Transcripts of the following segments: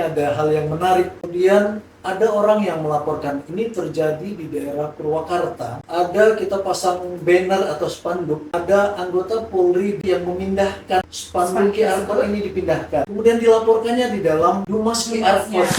ada hal yang menarik. Kemudian ada orang yang melaporkan ini terjadi di daerah Purwakarta. Ada kita pasang banner atau spanduk. Ada anggota Polri yang memindahkan spanduk QR code ini dipindahkan. Kemudian dilaporkannya di dalam Dumas QR code.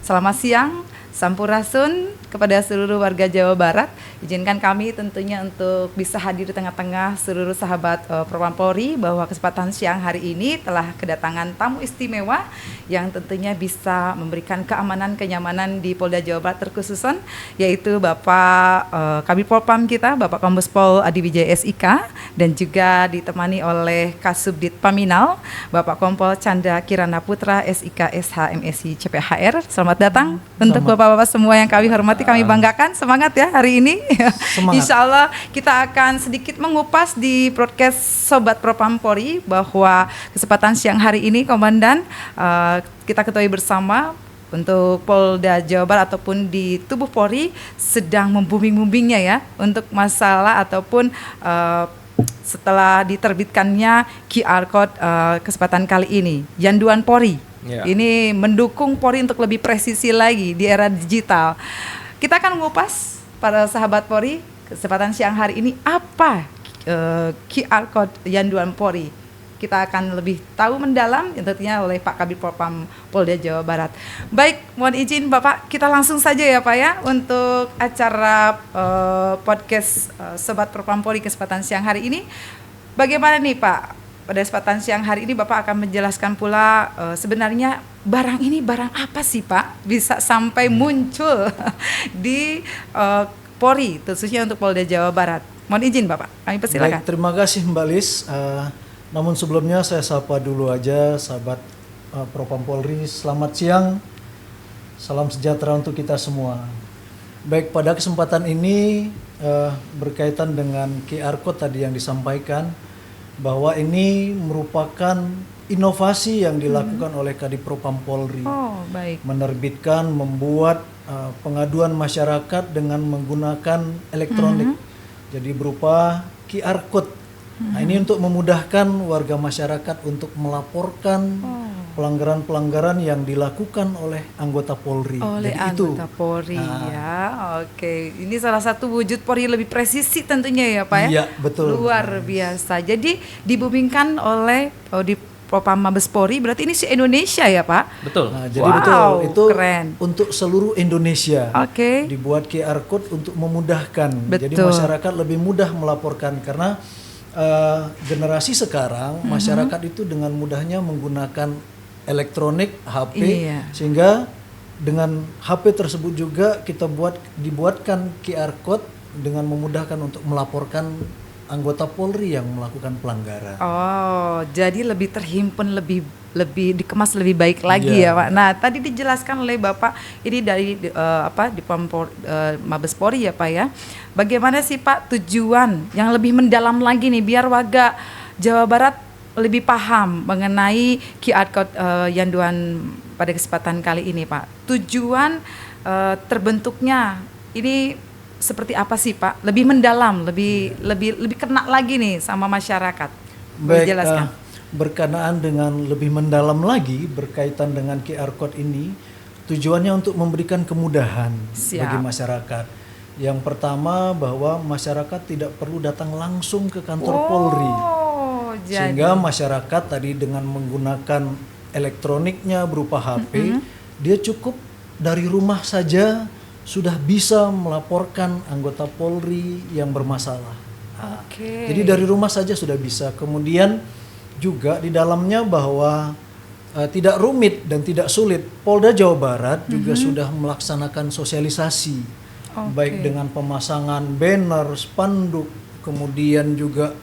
Selamat siang, Sampurasun kepada seluruh warga Jawa Barat. Izinkan kami tentunya untuk bisa hadir di tengah-tengah seluruh sahabat Propam Polri bahwa kesempatan siang hari ini telah kedatangan tamu istimewa yang tentunya bisa memberikan keamanan, kenyamanan di Polda Jawa Barat terkhususan, yaitu Bapak Kabid Propam kita, Bapak Kombes Pol Adi Wijaya SIK, dan juga ditemani oleh Kasubdit Paminal, Bapak Kompol Chandra Kirana Putra SIK SH MSI CPHR. Selamat datang untuk Bapak-Bapak semua yang kami hormati, kami banggakan. Semangat ya hari ini. Insya Allah kita akan sedikit mengupas di broadcast Sobat Propam Polri bahwa kesempatan siang hari ini Komandan kita ketahui bersama untuk Polda Jawa Barat ataupun di tubuh Polri sedang membooming-boomingnya ya untuk masalah ataupun setelah diterbitkannya QR Code kesempatan kali ini Yanduan Polri. Ini mendukung Polri untuk lebih presisi lagi di era digital. Kita akan mengupas para sahabat Polri kesempatan siang hari ini apa QR Code Yanduan Polri. Kita akan lebih tahu mendalam tentunya oleh Pak Kabid Propam Polda Jawa Barat. Baik, mohon izin Bapak, kita langsung saja ya Pak ya untuk acara podcast Sobat Propam Polri kesempatan siang hari ini. Bagaimana nih Pak? Pada kesempatan siang hari ini Bapak akan menjelaskan pula sebenarnya barang ini barang apa sih Pak bisa sampai muncul di Polri, khususnya untuk Polda Jawa Barat. Mohon izin Bapak, kami persilakan. Baik, terima kasih Mbak Lis. Namun sebelumnya saya sapa dulu aja sahabat Propam Polri. Selamat siang, salam sejahtera untuk kita semua. Baik, pada kesempatan ini berkaitan dengan QR Code tadi yang disampaikan, bahwa ini merupakan inovasi yang dilakukan oleh Kadif Propam Polri. Baik. Menerbitkan, membuat pengaduan masyarakat dengan menggunakan elektronik. Jadi berupa QR Code. Nah, ini untuk memudahkan warga masyarakat untuk melaporkan pelanggaran-pelanggaran yang dilakukan oleh anggota Polri. Oleh jadi anggota Polri ya. Oke, ini salah satu wujud Polri lebih presisi tentunya ya Pak ya. Iya, betul. Luar biasa. Jadi dibumingkan oleh di Propam Mabes Polri, berarti ini se-Indonesia ya Pak? Betul. Nah, jadi betul, itu keren. untuk seluruh Indonesia. Oke. Dibuat QR Code untuk memudahkan. Betul. Jadi masyarakat lebih mudah melaporkan karena generasi sekarang masyarakat itu dengan mudahnya menggunakan elektronik HP, sehingga dengan HP tersebut juga kita dibuatkan QR Code dengan memudahkan untuk melaporkan anggota Polri yang melakukan pelanggaran. Jadi lebih terhimpun, lebih dikemas lebih baik lagi ya Pak. Nah, tadi dijelaskan oleh Bapak ini dari di Mabes Polri ya Pak ya. Bagaimana sih Pak tujuan yang lebih mendalam lagi nih biar warga Jawa Barat lebih paham mengenai QR Code Yanduan pada kesempatan kali ini Pak. Tujuan terbentuknya ini seperti apa sih Pak? Lebih mendalam, lebih kena lagi nih sama masyarakat. Baik, berkenaan dengan lebih mendalam lagi berkaitan dengan QR Code ini, tujuannya untuk memberikan kemudahan bagi masyarakat. Yang pertama bahwa masyarakat tidak perlu datang langsung ke kantor Polri. Sehingga masyarakat tadi dengan menggunakan elektroniknya berupa HP, dia cukup dari rumah saja sudah bisa melaporkan anggota Polri yang bermasalah. Jadi dari rumah saja sudah bisa. Kemudian juga di dalamnya bahwa tidak rumit dan tidak sulit. Polda Jawa Barat juga sudah melaksanakan sosialisasi, baik dengan pemasangan banner, spanduk, kemudian juga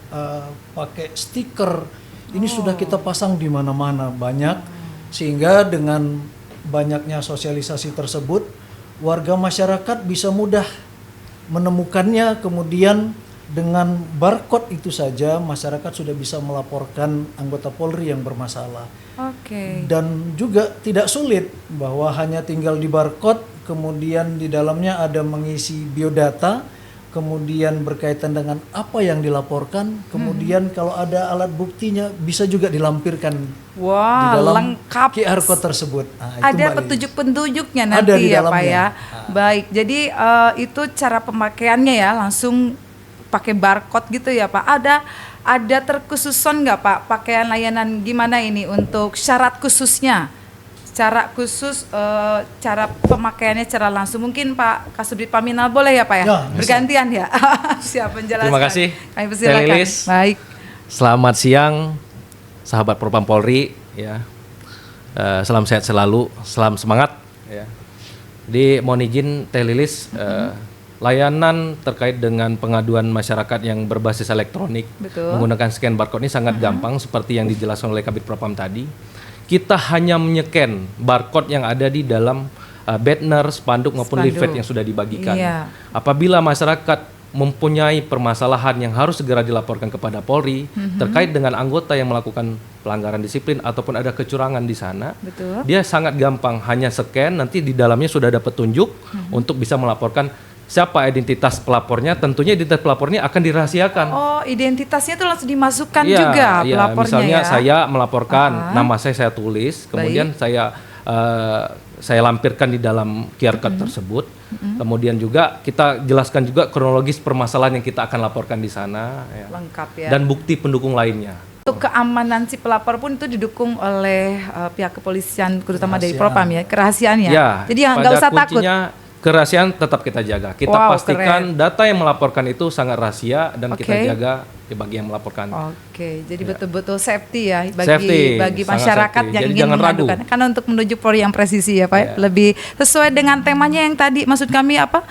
pakai stiker. Ini sudah kita pasang di mana-mana banyak, sehingga dengan banyaknya sosialisasi tersebut warga masyarakat bisa mudah menemukannya, kemudian dengan barcode itu saja masyarakat sudah bisa melaporkan anggota Polri yang bermasalah. Oke. Dan juga tidak sulit bahwa hanya tinggal di barcode, kemudian di dalamnya ada mengisi biodata, kemudian berkaitan dengan apa yang dilaporkan, kemudian kalau ada alat buktinya bisa juga dilampirkan di Wah, dalam lengkap. QR code tersebut. Nah, itu Ada Mbak Lilis. petunjuk-petunjuknya Ada nanti di ya Pak dalamnya. ya. Ah. Baik, jadi itu cara pemakaiannya ya, langsung pakai barcode gitu ya Pak. Ada terkhususan nggak Pak pakaian layanan gimana ini untuk syarat khususnya? Cara khusus, cara pemakaiannya secara langsung. Mungkin Pak Kasubdit Paminal boleh ya Pak ya? Ya, bisa. Bergantian ya. Siap menjelaskan. Terima kasih, Kami persilakan. Teh Lilis. Baik. Selamat siang, sahabat Propam Polri. Ya, salam sehat selalu, salam semangat. Ya. Jadi mohon izin Teh Lilis, layanan terkait dengan pengaduan masyarakat yang berbasis elektronik Betul. menggunakan scan barcode ini sangat gampang seperti yang dijelaskan oleh Kabid Propam tadi. Kita hanya menyeken barcode yang ada di dalam banner, spanduk maupun Spanduk. leaflet yang sudah dibagikan. Iya. Apabila masyarakat mempunyai permasalahan yang harus segera dilaporkan kepada Polri terkait dengan anggota yang melakukan pelanggaran disiplin ataupun ada kecurangan di sana, Betul. dia sangat gampang, hanya scan, nanti di dalamnya sudah ada petunjuk untuk bisa melaporkan siapa identitas pelapornya. Tentunya identitas pelapornya akan dirahasiakan. Oh, identitasnya itu langsung dimasukkan Iya, juga iya. pelapornya Misalnya ya. saya melaporkan, nama saya tulis, kemudian saya lampirkan di dalam QR code tersebut. Kemudian juga kita jelaskan juga kronologis permasalahan yang kita akan laporkan di sana, ya. Lengkap ya. Dan bukti pendukung lainnya. Untuk keamanan si pelapor pun itu didukung oleh pihak kepolisian, terutama dari Kerahasiaan. Propam ya, kerahasiaannya. Ya, Jadi nggak pada usah takut. kuncinya kerahasiaan tetap kita jaga. Kita Wow, pastikan data yang melaporkan itu sangat rahasia dan kita Oke. jaga bagi yang melaporkan. Oke, jadi betul-betul safety ya bagi Safety, sangat masyarakat safety. yang Jadi ingin jangan ragu. mengadukan. Karena untuk menuju Polri yang presisi ya Pak, Ya. lebih sesuai dengan temanya yang tadi. Maksud kami apa?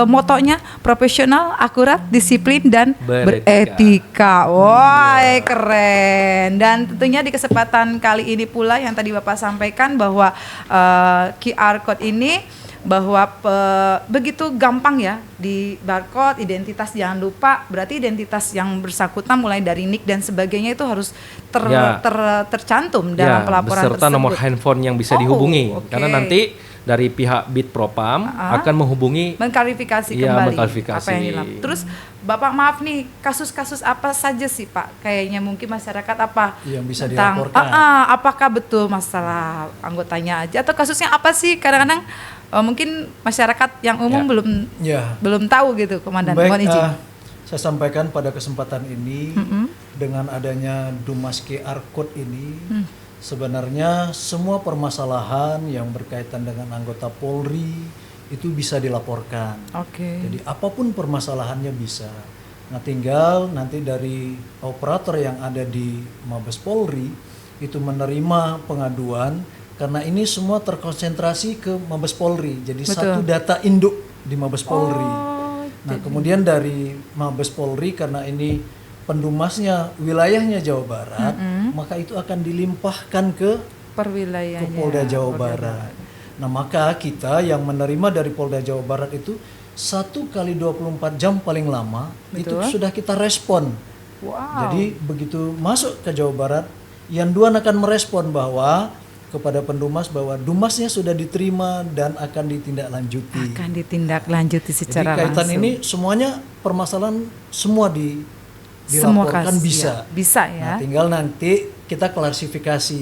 Motonya profesional, akurat, disiplin dan beretika. Wah, keren. Dan tentunya di kesempatan kali ini pula yang tadi Bapak sampaikan bahwa QR code ini bahwa begitu gampang ya di barcode, identitas jangan lupa, berarti identitas yang bersangkutan mulai dari NIK dan sebagainya itu harus tercantum dalam pelaporan beserta tersebut. nomor handphone yang bisa Oh, dihubungi. oke. Karena nanti dari pihak Bid Propam akan menghubungi mengklarifikasi Iya, kembali mengklarifikasi. apa yang dilakukan. Terus Bapak maaf nih, kasus-kasus apa saja sih Pak? Kayaknya mungkin masyarakat apa Yang bisa tentang dilaporkan. apakah betul masalah anggotanya aja atau kasusnya apa sih? Kadang-kadang mungkin masyarakat yang umum Ya. belum tahu gitu, Komandan. Baik, Mohon izin. saya sampaikan pada kesempatan ini dengan adanya Dumas QR Code ini, sebenarnya semua permasalahan yang berkaitan dengan anggota Polri itu bisa dilaporkan. Oke. Jadi apapun permasalahannya bisa. Nah, tinggal nanti dari operator yang ada di Mabes Polri itu menerima pengaduan, karena ini semua terkonsentrasi ke Mabes Polri. Jadi Betul. satu data induk di Mabes Polri. Oh, Nah, kemudian dari Mabes Polri, karena ini pendumasnya wilayahnya Jawa Barat, maka itu akan dilimpahkan ke perwilayahannya. Polda Jawa Barat. Nah, maka kita yang menerima dari Polda Jawa Barat itu 1 kali 24 jam paling lama itu Betul. sudah kita respon. Wow. Jadi begitu masuk ke Jawa Barat, Yanduan akan merespon bahwa kepada pendumas bahwa dumasnya sudah diterima dan akan ditindaklanjuti. Akan ditindaklanjuti Jadi secara kaitan langsung. ini semuanya permasalahan semua Semua dilaporkan kasus, bisa. ya. Bisa ya. Nah, tinggal nanti kita klarifikasi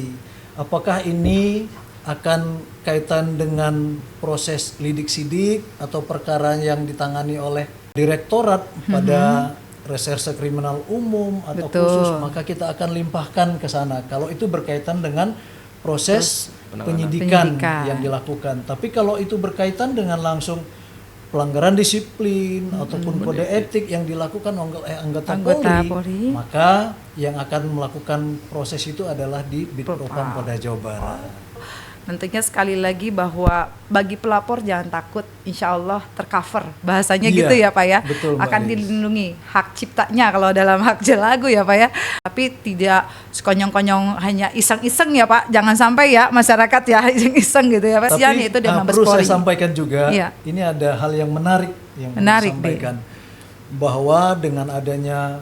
apakah ini akan kaitan dengan proses lidik sidik atau perkara yang ditangani oleh direktorat pada reserse kriminal umum atau Betul. khusus, maka kita akan limpahkan ke sana kalau itu berkaitan dengan proses penyidikan yang dilakukan. Tapi kalau itu berkaitan dengan langsung pelanggaran disiplin ataupun kode etik yang dilakukan oleh anggota Polri, maka yang akan melakukan proses itu adalah di Bid Propam Polda Jawa Barat. tentunya sekali lagi bahwa bagi pelapor jangan takut, insya Allah tercover bahasanya gitu ya Pak ya, betul, akan dilindungi hak ciptanya kalau dalam hak lagu ya Pak ya, tapi tidak sekonyong-konyong hanya iseng-iseng ya Pak, jangan sampai ya masyarakat ya iseng-iseng gitu ya Pak. Tapi itu dengan perlu saya sampaikan juga, ini ada hal yang menarik yang disampaikan, bahwa dengan adanya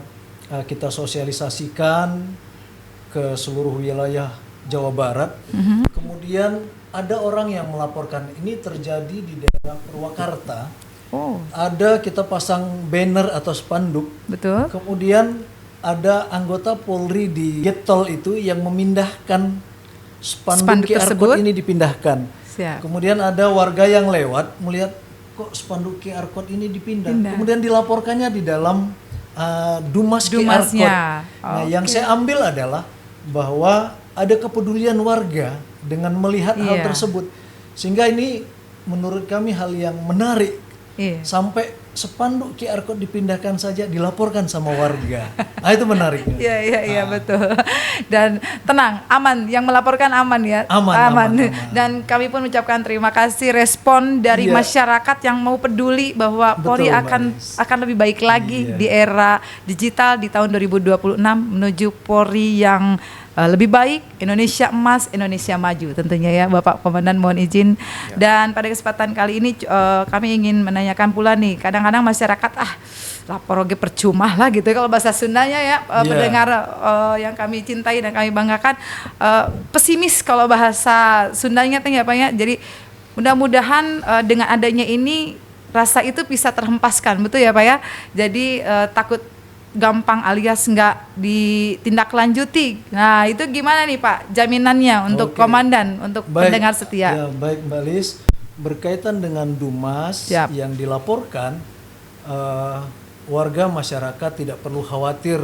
kita sosialisasikan ke seluruh wilayah Jawa Barat, kemudian ada orang yang melaporkan ini terjadi di daerah Purwakarta. Ada kita pasang banner atau spanduk. Betul. Kemudian ada anggota Polri di Getol itu yang memindahkan spanduk QR code ini dipindahkan. Siap. Kemudian ada warga yang lewat melihat kok spanduk QR code ini dipindah. Kemudian dilaporkannya di dalam Dumas QR code. Nah, yang saya ambil adalah bahwa ada kepedulian warga dengan melihat hal tersebut, sehingga ini menurut kami hal yang menarik. Sampai spanduk QR code dipindahkan saja dilaporkan sama warga. Itu menariknya. Iya betul. Dan tenang, aman, yang melaporkan aman ya. Aman. Dan kami pun mengucapkan terima kasih respon dari masyarakat yang mau peduli bahwa Polri akan lebih baik lagi di era digital di tahun 2026 menuju Polri yang lebih baik, Indonesia emas, Indonesia maju tentunya ya Bapak Komandan, mohon izin. Dan pada kesempatan kali ini kami ingin menanyakan pula nih, kadang-kadang masyarakat lapor oge percuma lah gitu kalau bahasa Sundanya ya, pendengar yang kami cintai dan kami banggakan, pesimis kalau bahasa Sundanya ya Pak ya. Jadi mudah-mudahan dengan adanya ini rasa itu bisa terhempaskan, betul ya Pak ya. Jadi takut gampang alias nggak ditindaklanjuti. Nah itu gimana nih Pak jaminannya untuk Komandan, untuk pendengar setia? Ya, baik Mbak Lis, berkaitan dengan Dumas yang dilaporkan, warga masyarakat tidak perlu khawatir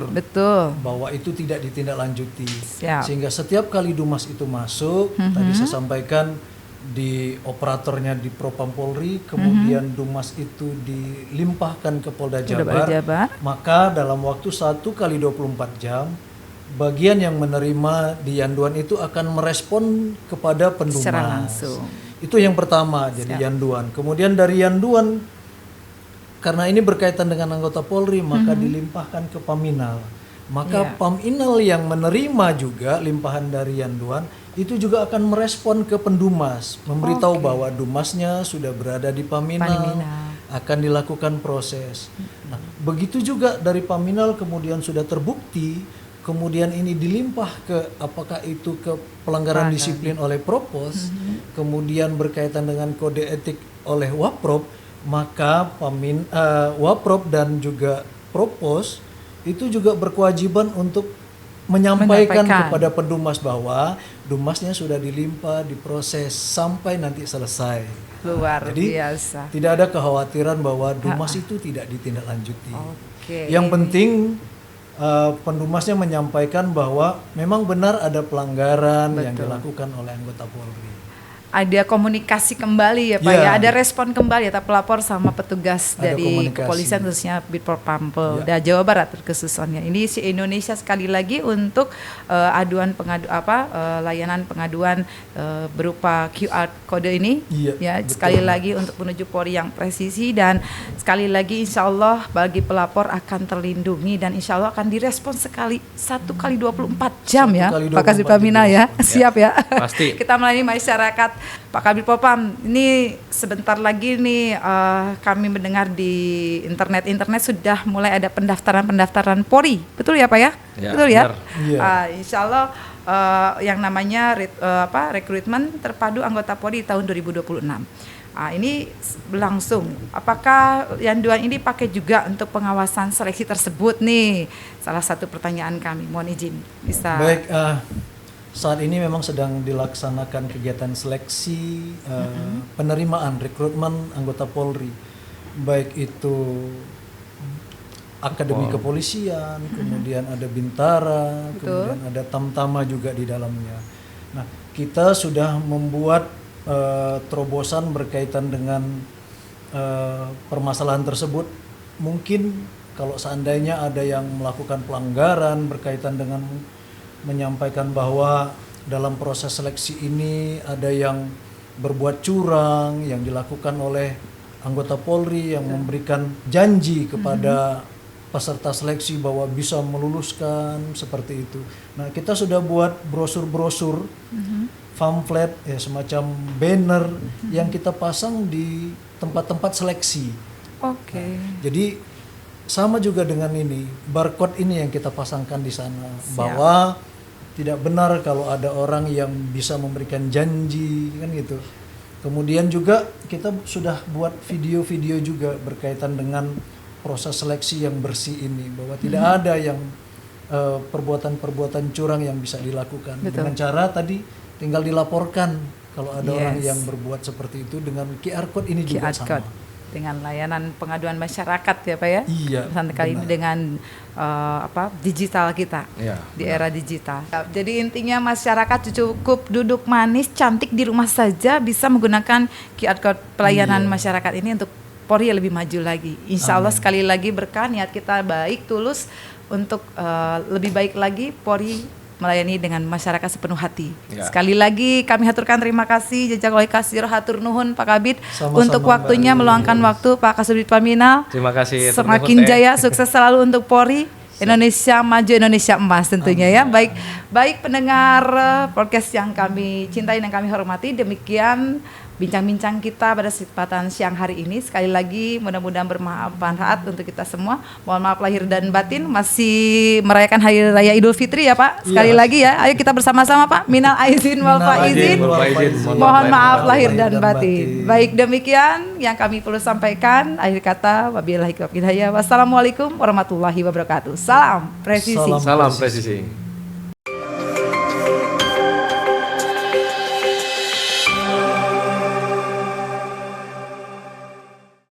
bahwa itu tidak ditindaklanjuti. Sehingga setiap kali Dumas itu masuk, tadi saya sampaikan di operatornya di Propam Polri, kemudian Dumas itu dilimpahkan ke Polda Jabar, maka dalam waktu 1 kali 24 jam bagian yang menerima di Yanduan itu akan merespon kepada pendumas secara langsung. Itu yang pertama, jadi Yanduan. Kemudian dari Yanduan, karena ini berkaitan dengan anggota Polri, maka dilimpahkan ke Paminal. Maka Paminal yang menerima juga limpahan dari Yanduan itu juga akan merespon ke pendumas, memberitahu bahwa dumasnya sudah berada di Paminal, akan dilakukan proses. Nah, begitu juga dari Paminal kemudian sudah terbukti, kemudian ini dilimpah ke apakah itu ke pelanggaran disiplin oleh Propos, kemudian berkaitan dengan kode etik oleh Waprop, maka Waprop dan juga Propos itu juga berkewajiban untuk menyampaikan kepada pendumas bahwa dumasnya sudah dilimpah, diproses sampai nanti selesai. Luar Jadi, biasa. Tidak ada kekhawatiran bahwa dumas itu tidak ditindaklanjuti. Yang penting pendumasnya menyampaikan bahwa memang benar ada pelanggaran yang dilakukan oleh anggota Polri. Ada komunikasi kembali ya Pak ya, ada respon kembali ya pelapor sama petugas ada dari kepolisian khususnya Bitpropam Polda Jawa Barat khususnya. Ini si Indonesia sekali lagi untuk layanan pengaduan berupa QR kode ini sekali lagi untuk menuju Polri yang presisi, dan sekali lagi insya Allah bagi pelapor akan terlindungi dan insya Allah akan direspon 1 kali 24 jam ya Pak Kasih Pamina ya. Siap ya. Pasti. Kita melayani masyarakat. Pak Kabid Propam, ini sebentar lagi nih kami mendengar di internet sudah mulai ada pendaftaran Polri, betul ya Pak ya? Betul ya? Insya Allah yang namanya rekrutmen terpadu anggota Polri di tahun 2026. Ini berlangsung. Apakah Yanduan ini pakai juga untuk pengawasan seleksi tersebut nih? Salah satu pertanyaan kami, mohon izin bisa. Baik. Saat ini memang sedang dilaksanakan kegiatan seleksi penerimaan rekrutmen anggota Polri, baik itu Akademi Kepolisian, kemudian ada Bintara, kemudian ada Tamtama juga di dalamnya. Nah, kita sudah membuat terobosan berkaitan dengan permasalahan tersebut. Mungkin kalau seandainya ada yang melakukan pelanggaran berkaitan dengan menyampaikan bahwa dalam proses seleksi ini ada yang berbuat curang yang dilakukan oleh anggota Polri yang memberikan janji kepada peserta seleksi bahwa bisa meluluskan seperti itu. Nah, kita sudah buat brosur-brosur, pamflet, ya semacam banner yang kita pasang di tempat-tempat seleksi. Oke. Nah, jadi sama juga dengan ini, barcode ini yang kita pasangkan di sana bahwa tidak benar kalau ada orang yang bisa memberikan janji kan gitu. Kemudian juga kita sudah buat video-video juga berkaitan dengan proses seleksi yang bersih ini bahwa tidak ada yang perbuatan-perbuatan curang yang bisa dilakukan. Dengan cara tadi tinggal dilaporkan kalau ada orang yang berbuat seperti itu dengan QR code ini juga sama. Dengan layanan pengaduan masyarakat ya Pak ya. Iya. Kali ini dengan digital kita di era digital. Jadi intinya masyarakat cukup duduk manis cantik di rumah saja bisa menggunakan QR code pelayanan masyarakat ini untuk Polri lebih maju lagi. Insya Allah sekali lagi berkah, niat kita baik, tulus untuk lebih baik lagi Polri melayani dengan masyarakat sepenuh hati. Sekali lagi kami haturkan terima kasih jazakallahu khairan hatur nuhun Pak Kabid untuk waktunya meluangkan waktu Pak Kasubdit Paminal. Terima kasih. Semakin jaya, sukses selalu untuk Polri. Indonesia maju, Indonesia emas tentunya ya. Baik pendengar podcast yang kami cintai dan kami hormati, demikian bincang-bincang kita pada kesempatan siang hari ini. Sekali lagi mudah-mudahan bermanfaat untuk kita semua. Mohon maaf lahir dan batin, masih merayakan Hari Raya Idul Fitri ya Pak. Sekali lagi ya, ayo kita bersama-sama Pak. Minal aizin wal faizin. Mohon maaf lahir dan batin. Baik, demikian yang kami perlu sampaikan. Akhir kata, wabillahi taufiq wal hidayah. Wassalamualaikum warahmatullahi wabarakatuh. Salam presisi. Salam presisi.